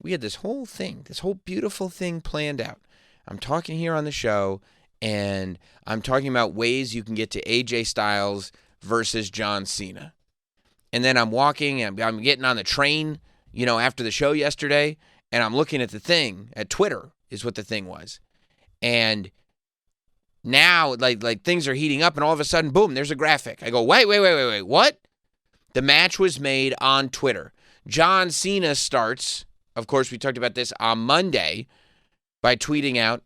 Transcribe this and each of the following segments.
We had this whole thing, this whole beautiful thing planned out. I'm talking here on the show, and I'm talking about ways you can get to AJ Styles versus John Cena. And then I'm walking, and I'm getting on the train, after the show yesterday, and I'm looking at the thing, at Twitter is what the thing was. And now, like things are heating up, and all of a sudden, boom, there's a graphic. I go, wait, what? The match was made on Twitter. John Cena starts, of course, we talked about this on Monday, by tweeting out,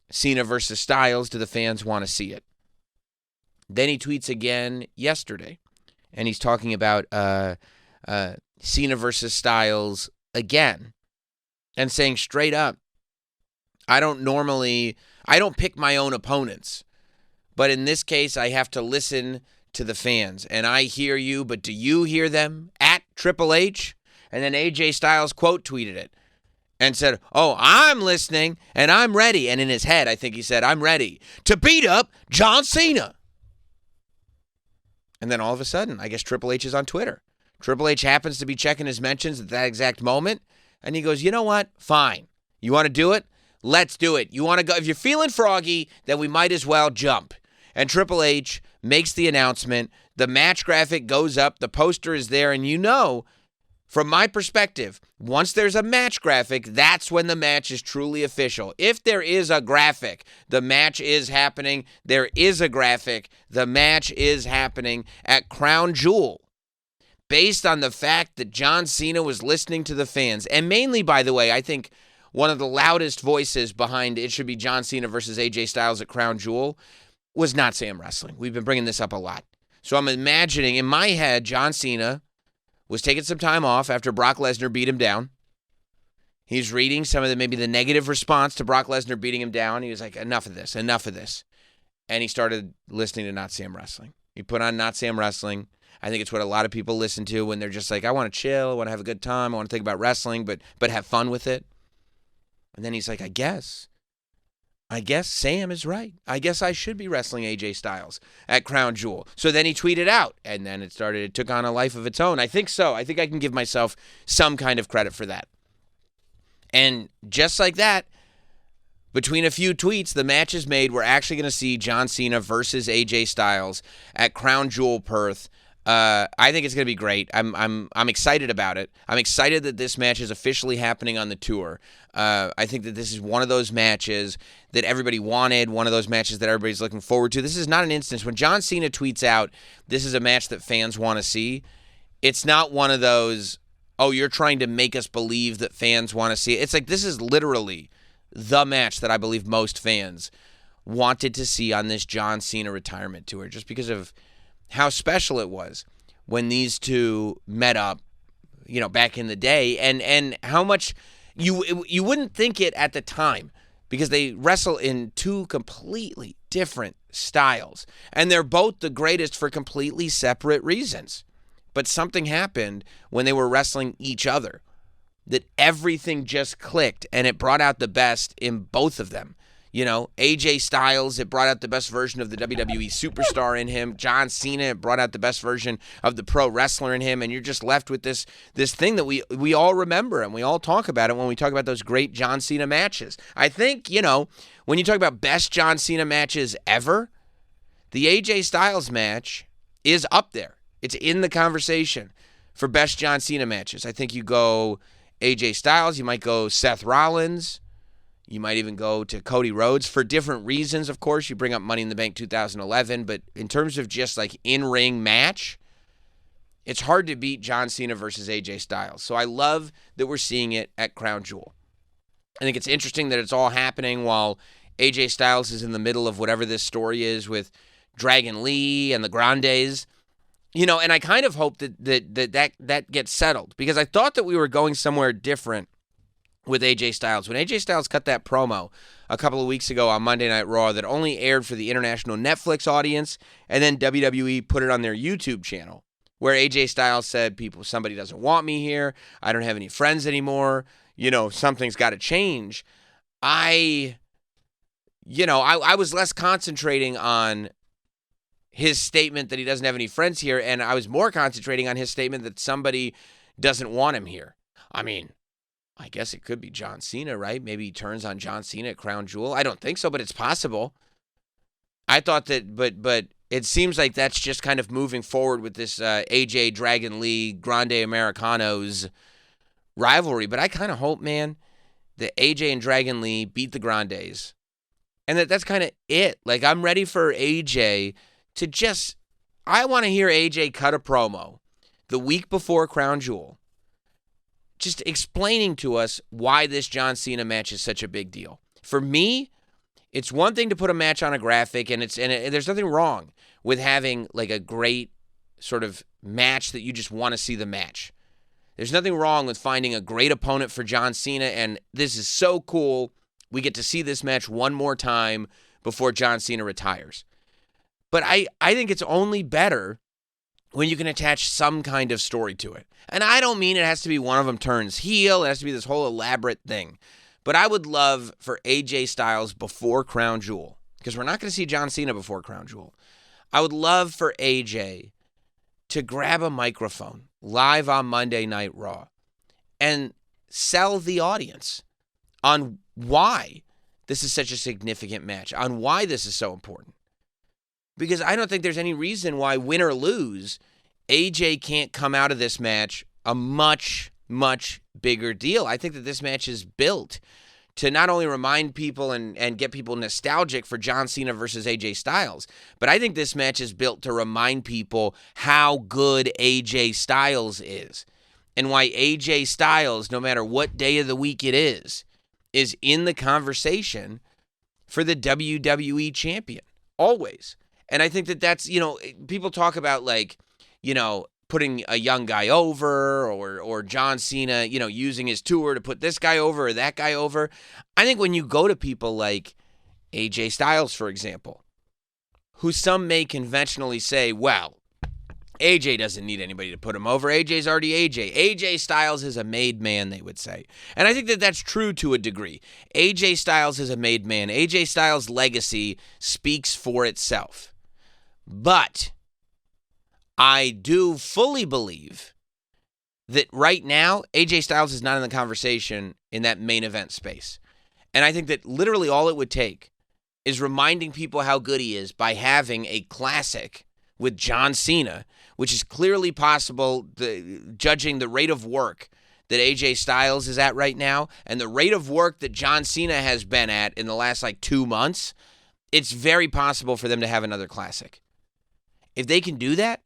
Cena versus Styles, do the fans want to see it? Then he tweets again yesterday, and he's talking about Cena versus Styles again, and saying straight up, I don't pick my own opponents, but in this case, I have to listen to the fans, and I hear you, but do you hear them? At Triple H? And then AJ Styles quote tweeted it and said, oh, I'm listening, and I'm ready. And in his head, I think he said, I'm ready to beat up John Cena. And then all of a sudden, I guess Triple H is on Twitter. Triple H happens to be checking his mentions at that exact moment, and he goes, you know what? Fine. You want to do it? Let's do it. You want to go? If you're feeling froggy, then we might as well jump. And Triple H makes the announcement. The match graphic goes up. The poster is there, and from my perspective, once there's a match graphic, that's when the match is truly official. If there is a graphic, the match is happening. There is a graphic. The match is happening at Crown Jewel. Based on the fact that John Cena was listening to the fans. And mainly, by the way, I think one of the loudest voices behind it should be John Cena versus AJ Styles at Crown Jewel was Notsam Wrestling. We've been bringing this up a lot. So I'm imagining, in my head, John Cena was taking some time off after Brock Lesnar beat him down. He's reading some of maybe the negative response to Brock Lesnar beating him down. He was like, enough of this. And he started listening to Notsam Wrestling. He put on Notsam Wrestling. I think it's what a lot of people listen to when they're just like, I want to chill, I want to have a good time, I want to think about wrestling, but have fun with it. And then he's like, I guess Sam is right. I guess I should be wrestling AJ Styles at Crown Jewel. So then he tweeted out, and then it took on a life of its own. I think so. I think I can give myself some kind of credit for that. And just like that, between a few tweets, the match is made. We're actually going to see John Cena versus AJ Styles at Crown Jewel, Perth. I think it's going to be great. I'm excited about it. I'm excited that this match is officially happening on the tour. I think that this is one of those matches that everybody wanted, one of those matches that everybody's looking forward to. This is not an instance when John Cena tweets out, this is a match that fans want to see. It's not one of those, oh, you're trying to make us believe that fans want to see it. It's like this is literally the match that I believe most fans wanted to see on this John Cena retirement tour, just because of how special it was when these two met up, back in the day, and how much you wouldn't think it at the time because they wrestle in two completely different styles, and they're both the greatest for completely separate reasons. But something happened when they were wrestling each other that everything just clicked, and it brought out the best in both of them. AJ Styles, it brought out the best version of the WWE superstar in him. John Cena, it brought out the best version of the pro wrestler in him. And you're just left with this thing that we all remember, and we all talk about it when we talk about those great John Cena matches. I think, when you talk about best John Cena matches ever, the AJ Styles match is up there. It's in the conversation for best John Cena matches. I think you go AJ Styles, you might go Seth Rollins, you might even go to Cody Rhodes for different reasons, of course. You bring up Money in the Bank 2011, but in terms of just like in-ring match, it's hard to beat John Cena versus AJ Styles. So I love that we're seeing it at Crown Jewel. I think it's interesting that it's all happening while AJ Styles is in the middle of whatever this story is with Dragon Lee and the Grandes. And I kind of hope that gets settled, because I thought that we were going somewhere different with AJ Styles. When AJ Styles cut that promo a couple of weeks ago on Monday Night Raw that only aired for the international Netflix audience, and then WWE put it on their YouTube channel, where AJ Styles said, somebody doesn't want me here, I don't have any friends anymore, something's got to change. I was less concentrating on his statement that he doesn't have any friends here, and I was more concentrating on his statement that somebody doesn't want him here. I mean, I guess it could be John Cena, right? Maybe he turns on John Cena at Crown Jewel. I don't think so, but it's possible. I thought that, but it seems like that's just kind of moving forward with this AJ Dragon Lee Grande Americanos rivalry. But I kind of hope, man, that AJ and Dragon Lee beat the Grandes. And that's kind of it. Like, I'm ready for AJ to just, I want to hear AJ cut a promo the week before Crown Jewel, just explaining to us why this John Cena match is such a big deal. For me, it's one thing to put a match on a graphic, and there's nothing wrong with having like a great sort of match that you just want to see the match. There's nothing wrong with finding a great opponent for John Cena, and this is so cool. We get to see this match one more time before John Cena retires. But I think it's only better when you can attach some kind of story to it. And I don't mean it has to be one of them turns heel. It has to be this whole elaborate thing. But I would love for AJ Styles before Crown Jewel, because we're not going to see John Cena before Crown Jewel. I would love for AJ to grab a microphone live on Monday Night Raw and sell the audience on why this is such a significant match, on why this is so important. Because I don't think there's any reason why, win or lose, AJ can't come out of this match a much, much bigger deal. I think that this match is built to not only remind people and get people nostalgic for John Cena versus AJ Styles, but I think this match is built to remind people how good AJ Styles is and why AJ Styles, no matter what day of the week it is in the conversation for the WWE champion, always. And I think that that's, people talk about like, putting a young guy over or John Cena, using his tour to put this guy over or that guy over. I think when you go to people like AJ Styles, for example, who some may conventionally say, well, AJ doesn't need anybody to put him over. AJ's already AJ. AJ Styles is a made man, they would say. And I think that that's true to a degree. AJ Styles is a made man. AJ Styles' legacy speaks for itself. But I do fully believe that right now, AJ Styles is not in the conversation in that main event space. And I think that literally all it would take is reminding people how good he is by having a classic with John Cena, which is clearly possible, judging the rate of work that AJ Styles is at right now and the rate of work that John Cena has been at in the last 2 months. It's very possible for them to have another classic. If they can do that,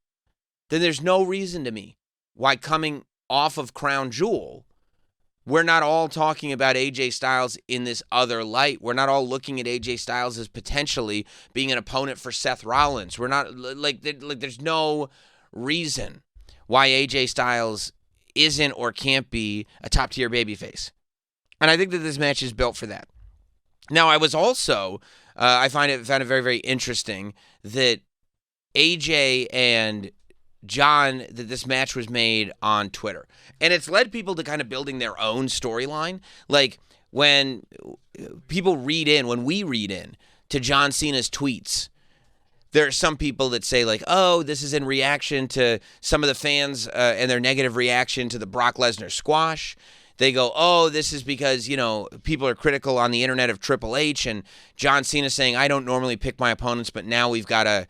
then there's no reason to me why, coming off of Crown Jewel, we're not all talking about AJ Styles in this other light. We're not all looking at AJ Styles as potentially being an opponent for Seth Rollins. We're not there's no reason why AJ Styles isn't or can't be a top-tier babyface. And I think that this match is built for that. Now, I was also, I found it very, very interesting that AJ and John, that this match was made on Twitter. And it's led people to kind of building their own storyline. Like when we read in to John Cena's tweets, there are some people that say like, oh, this is in reaction to some of the fans and their negative reaction to the Brock Lesnar squash. They go, oh, this is because, people are critical on the internet of Triple H, and John Cena saying, I don't normally pick my opponents, but now we've got to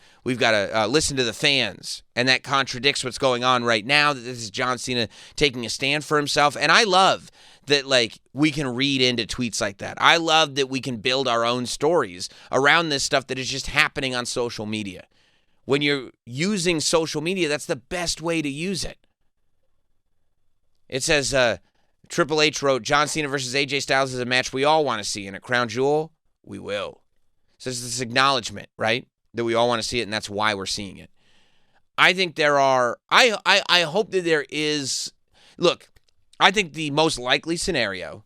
listen to the fans. And that contradicts what's going on right now, that this is John Cena taking a stand for himself. And I love that, we can read into tweets like that. I love that we can build our own stories around this stuff that is just happening on social media. When you're using social media, that's the best way to use it. It says, Triple H wrote, John Cena versus AJ Styles is a match we all want to see, and at Crown Jewel, we will. So it's this acknowledgement, right, that we all want to see it, and that's why we're seeing it. I think there are, I hope that there is, look, I think the most likely scenario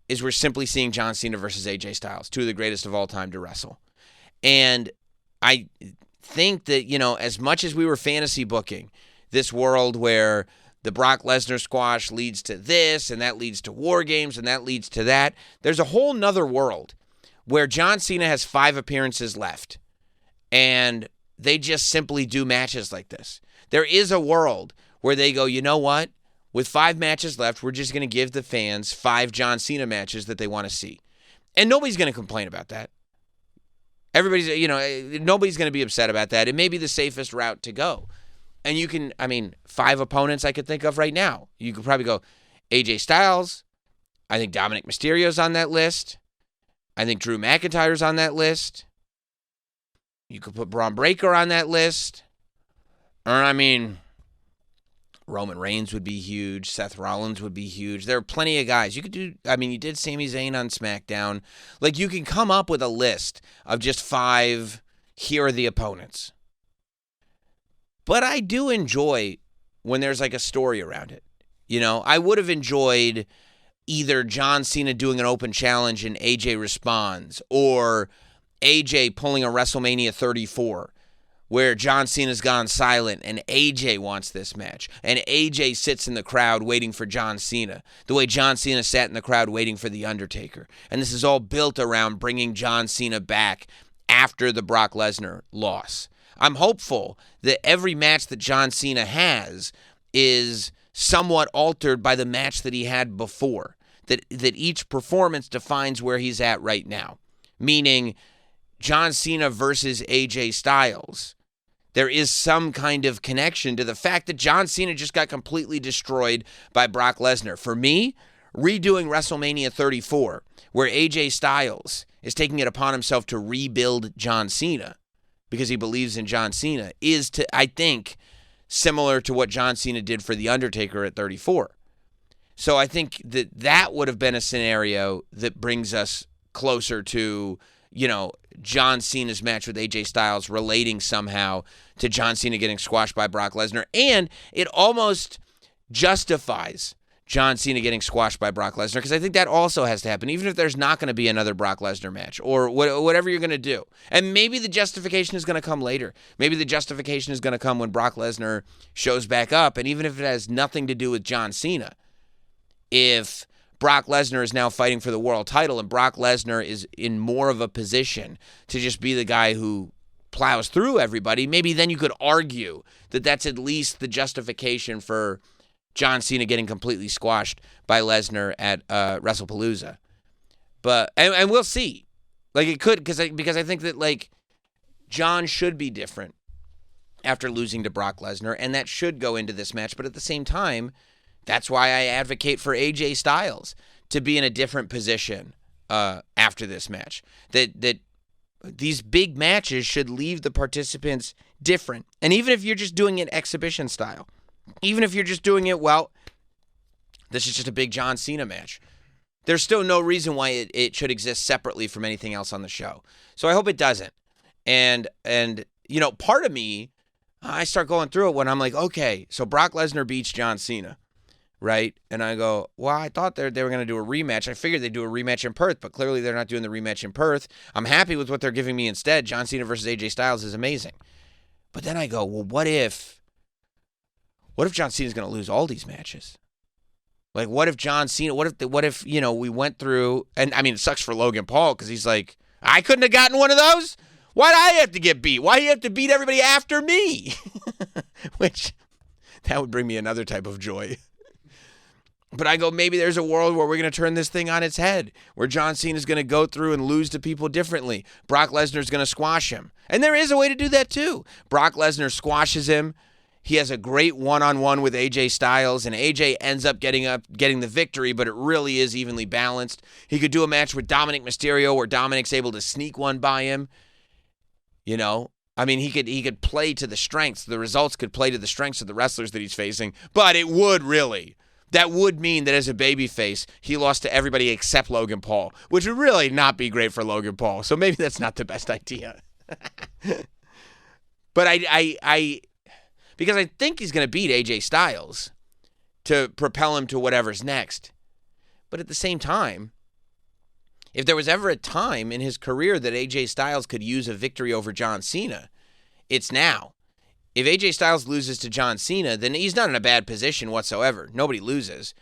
is we're simply seeing John Cena versus AJ Styles, two of the greatest of all time to wrestle. And I think that, as much as we were fantasy booking this world where the Brock Lesnar squash leads to this, and that leads to War Games, and that leads to that, there's a whole nother world where John Cena has 5 appearances left, and they just simply do matches like this. There is a world where they go, you know what? with 5 matches left, we're just going to give the fans 5 John Cena matches that they want to see. And nobody's going to complain about that. Nobody's going to be upset about that. It may be the safest route to go. And you can, 5 opponents I could think of right now. You could probably go AJ Styles. I think Dominic Mysterio's on that list. I think Drew McIntyre's on that list. You could put Braun Breaker on that list. Or, Roman Reigns would be huge. Seth Rollins would be huge. There are plenty of guys. You could do, you did Sami Zayn on SmackDown. Like, you can come up with a list of just 5, here are the opponents. But I do enjoy when there's like a story around it. I would have enjoyed either John Cena doing an open challenge and AJ responds, or AJ pulling a WrestleMania 34 where John Cena's gone silent and AJ wants this match. And AJ sits in the crowd waiting for John Cena, the way John Cena sat in the crowd waiting for The Undertaker. And this is all built around bringing John Cena back after the Brock Lesnar loss. I'm hopeful that every match that John Cena has is somewhat altered by the match that he had before, that each performance defines where he's at right now. Meaning, John Cena versus AJ Styles, there is some kind of connection to the fact that John Cena just got completely destroyed by Brock Lesnar. For me, redoing WrestleMania 34, where AJ Styles is taking it upon himself to rebuild John Cena because he believes in John Cena, is, I think, similar to what John Cena did for The Undertaker at 34. So I think that would have been a scenario that brings us closer to, John Cena's match with AJ Styles relating somehow to John Cena getting squashed by Brock Lesnar. And it almost justifies John Cena getting squashed by Brock Lesnar, because I think that also has to happen, even if there's not going to be another Brock Lesnar match or whatever you're going to do. And maybe the justification is going to come later. Maybe the justification is going to come when Brock Lesnar shows back up, and even if it has nothing to do with John Cena, if Brock Lesnar is now fighting for the world title and Brock Lesnar is in more of a position to just be the guy who plows through everybody, maybe then you could argue that that's at least the justification for John Cena getting completely squashed by Lesnar at WrestlePalooza. But and we'll see. Like, it could, because I think that, like, John should be different after losing to Brock Lesnar, and that should go into this match. But at the same time, that's why I advocate for AJ Styles to be in a different position after this match. That these big matches should leave the participants different. And even if you're just doing it exhibition style, even if you're just doing it, well, this is just a big John Cena match, there's still no reason why it should exist separately from anything else on the show. So I hope it doesn't. And part of me, I start going through it when I'm like, okay, so Brock Lesnar beats John Cena, right? And I go, well, I thought they were going to do a rematch. I figured they'd do a rematch in Perth, but clearly they're not doing the rematch in Perth. I'm happy with what they're giving me instead. John Cena versus AJ Styles is amazing. But then I go, well, what if John Cena's going to lose all these matches? Like, what if John Cena, what if we went through, and it sucks for Logan Paul because he's like, I couldn't have gotten one of those? Why'd I have to get beat? Why do you have to beat everybody after me? Which, that would bring me another type of joy. But I go, maybe there's a world where we're going to turn this thing on its head, where John Cena's going to go through and lose to people differently. Brock Lesnar's going to squash him. And there is a way to do that too. Brock Lesnar squashes him. He has a great one-on-one with AJ Styles, and AJ ends up getting the victory, but it really is evenly balanced. He could do a match with Dominic Mysterio where Dominic's able to sneak one by him. He could play to the strengths. The results could play to the strengths of the wrestlers that he's facing, but that would mean that as a babyface, he lost to everybody except Logan Paul, which would really not be great for Logan Paul. So maybe that's not the best idea. But because I think he's going to beat AJ Styles to propel him to whatever's next. But at the same time, if there was ever a time in his career that AJ Styles could use a victory over John Cena, it's now. If AJ Styles loses to John Cena, then he's not in a bad position whatsoever. Nobody loses.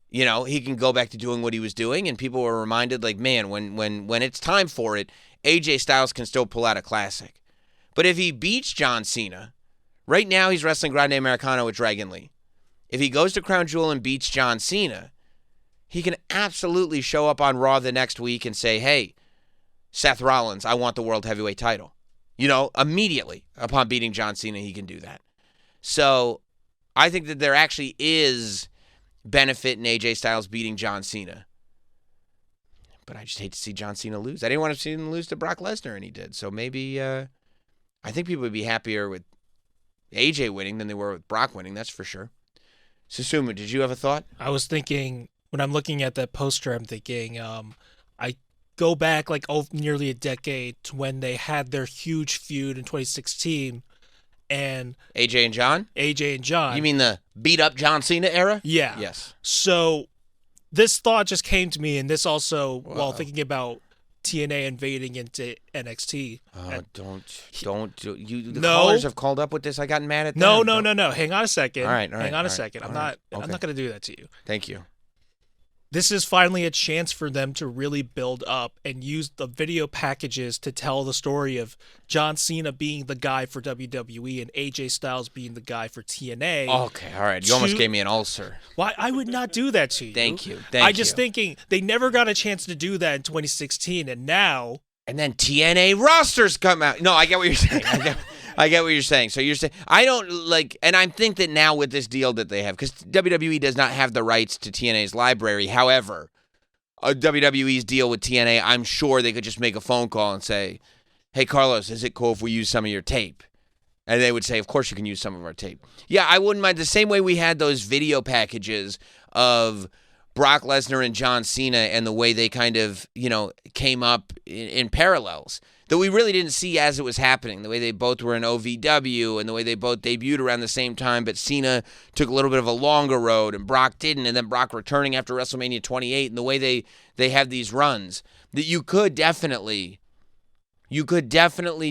He can go back to doing what he was doing, and people were reminded, like, man, when it's time for it, AJ Styles can still pull out a classic. But if he beats John Cena, right now he's wrestling Grande Americano with Dragon Lee. if he goes to Crown Jewel and beats John Cena, he can absolutely show up on Raw the next week and say, hey, Seth Rollins, I want the World Heavyweight title. Immediately upon beating John Cena, he can do that. So I think that there actually is benefit in AJ Styles beating John Cena. But I just hate to see John Cena lose. I didn't want to see him lose to Brock Lesnar, and he did. So maybe I think people would be happier with AJ winning than they were with Brock winning, that's for sure. Susumu, did you have a thought? I was thinking, when I'm looking at that poster, I'm thinking, I go back like nearly a decade to when they had their huge feud in 2016, and AJ and John? AJ and John. You mean the beat-up John Cena era? Yeah. Yes. So this thought just came to me, and this also, while thinking about TNA invading into NXT. Oh, don't do you. The callers have called up with this. I got mad at them. No. Hang on a second. All right. Hang on a second. I'm not going to do that to you. Thank you. This is finally a chance for them to really build up and use the video packages to tell the story of John Cena being the guy for WWE and AJ Styles being the guy for TNA. Okay, all right. You almost gave me an ulcer. Why? I would not do that to you. Thank you. I'm just thinking they never got a chance to do that in 2016, and now... And then TNA rosters come out. No, I get what you're saying. I get what you're saying. So you're saying, I don't like, and I think that now with this deal that they have, because WWE does not have the rights to TNA's library. However, WWE's deal with TNA, I'm sure they could just make a phone call and say, hey, Carlos, is it cool if we use some of your tape? And they would say, of course you can use some of our tape. Yeah, I wouldn't mind. The same way we had those video packages of Brock Lesnar and John Cena and the way they kind of, came up in parallels that we really didn't see as it was happening. The way they both were in OVW and the way they both debuted around the same time, but Cena took a little bit of a longer road and Brock didn't, and then Brock returning after WrestleMania 28, and the way they have these runs, that you could definitely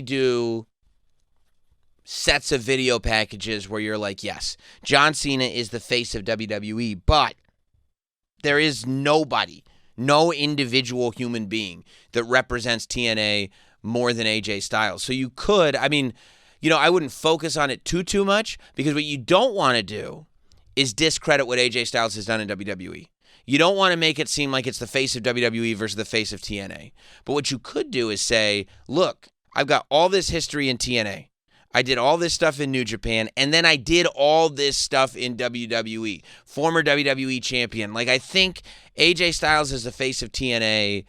do sets of video packages where you're like, yes, John Cena is the face of WWE, but there is nobody, no individual human being that represents TNA more than AJ Styles. So you could, I wouldn't focus on it too much, because what you don't want to do is discredit what AJ Styles has done in WWE. You don't want to make it seem like it's the face of WWE versus the face of TNA. But what you could do is say, look, I've got all this history in TNA. I did all this stuff in New Japan, and then I did all this stuff in WWE. Former WWE champion. Like, I think AJ Styles as the face of TNA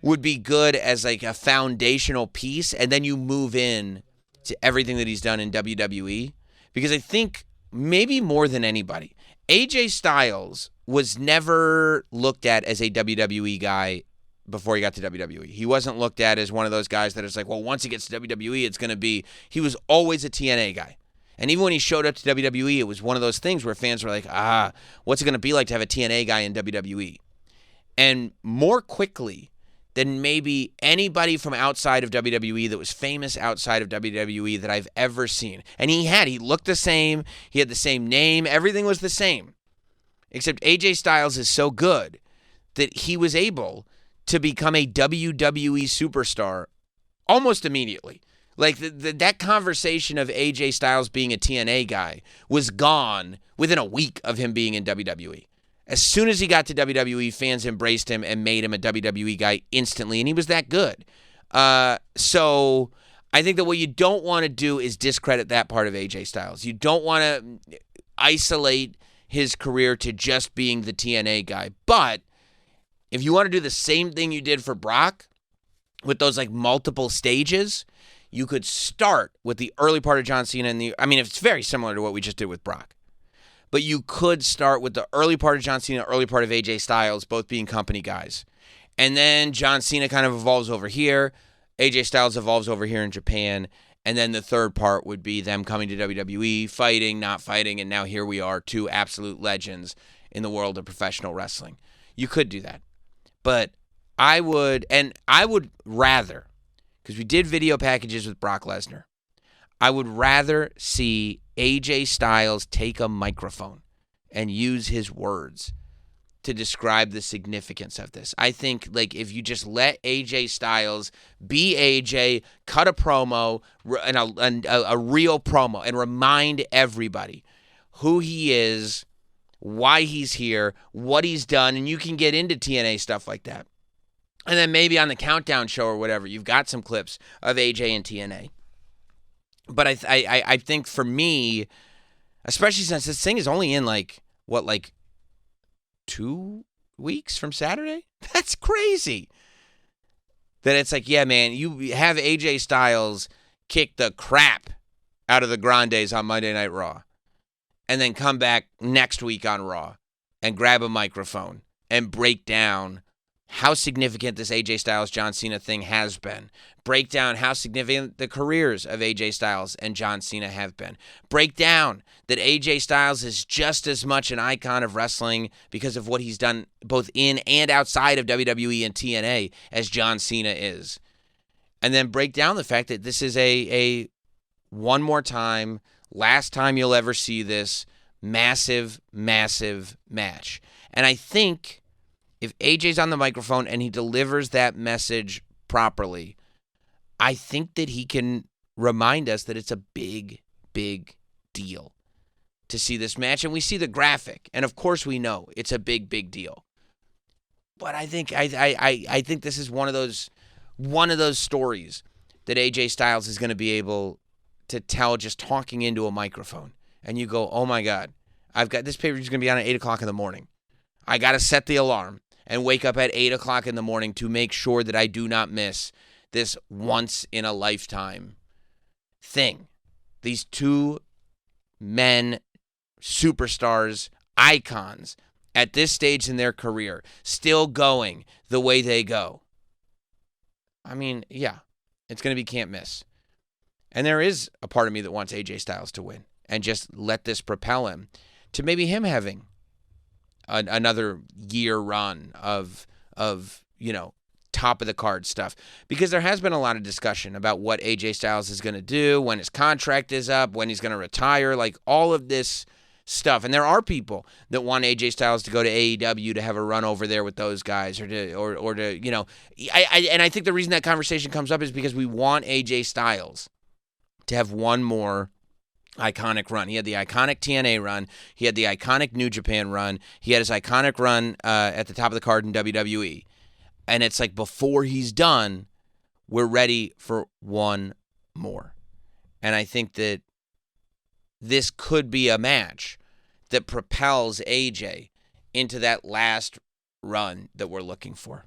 would be good as like a foundational piece, and then you move in to everything that he's done in WWE. Because I think maybe more than anybody, AJ Styles was never looked at as a WWE guy before he got to WWE. He wasn't looked at as one of those guys that is like, well, once he gets to WWE, it's going to be... He was always a TNA guy. And even when he showed up to WWE, it was one of those things where fans were like, what's it going to be like to have a TNA guy in WWE? And more quickly than maybe anybody from outside of WWE that was famous outside of WWE that I've ever seen. And he looked the same. He had the same name. Everything was the same. Except AJ Styles is so good that he was able to become a WWE superstar almost immediately. Like, that conversation of AJ Styles being a TNA guy was gone within a week of him being in WWE. As soon as he got to WWE, fans embraced him and made him a WWE guy instantly, and he was that good. So I think that what you don't want to do is discredit that part of AJ Styles. You don't want to isolate his career to just being the TNA guy. But if you want to do the same thing you did for Brock with those like multiple stages, you could start with the early part of John Cena it's very similar to what we just did with Brock. But you could start with the early part of John Cena, early part of AJ Styles, both being company guys. And then John Cena kind of evolves over here. AJ Styles evolves over here in Japan. And then the third part would be them coming to WWE, fighting, not fighting, and now here we are, two absolute legends in the world of professional wrestling. You could do that. But I would rather, because we did video packages with Brock Lesnar, I would rather see AJ Styles take a microphone and use his words to describe the significance of this. I think, like, if you just let AJ Styles be AJ, cut a promo, and a real promo, and remind everybody who he is, why he's here, what he's done, and you can get into TNA stuff like that. And then maybe on the Countdown show or whatever, you've got some clips of AJ and TNA. But I think for me, especially since this thing is only in 2 weeks from Saturday? That's crazy. That it's like, yeah, man, you have AJ Styles kick the crap out of the Grandes on Monday Night Raw and then come back next week on Raw and grab a microphone and break down how significant this AJ Styles John Cena thing has been. Break down how significant the careers of AJ Styles and John Cena have been. Break down that AJ Styles is just as much an icon of wrestling because of what he's done both in and outside of WWE and TNA as John Cena is. And then break down the fact that this is a one more time, last time you'll ever see this massive, massive match. And I think if AJ's on the microphone and he delivers that message properly, I think that he can remind us that it's a big, big deal to see this match. And we see the graphic, and of course we know it's a big, big deal. But I think I think this is one of those stories that AJ Styles is going to be able to tell just talking into a microphone. And you go, oh my God, I've got this pay-per-view is going to be on at 8 o'clock in the morning. I got to set the alarm and wake up at 8 o'clock in the morning to make sure that I do not miss this once-in-a-lifetime thing. These two men, superstars, icons, at this stage in their career, still going the way they go. I mean, yeah, it's going to be can't miss. And there is a part of me that wants AJ Styles to win and just let this propel him to maybe him having another year run of top of the card stuff, because there has been a lot of discussion about what AJ Styles is going to do when his contract is up, when he's going to retire, like all of this stuff. And there are people that want AJ Styles to go to AEW to have a run over there with those guys, and I think the reason that conversation comes up is because we want AJ Styles to have one more iconic run. He had the iconic TNA run. He had the iconic New Japan run. He had his iconic run at the top of the card in WWE. And it's like before he's done, we're ready for one more. And I think that this could be a match that propels AJ into that last run that we're looking for.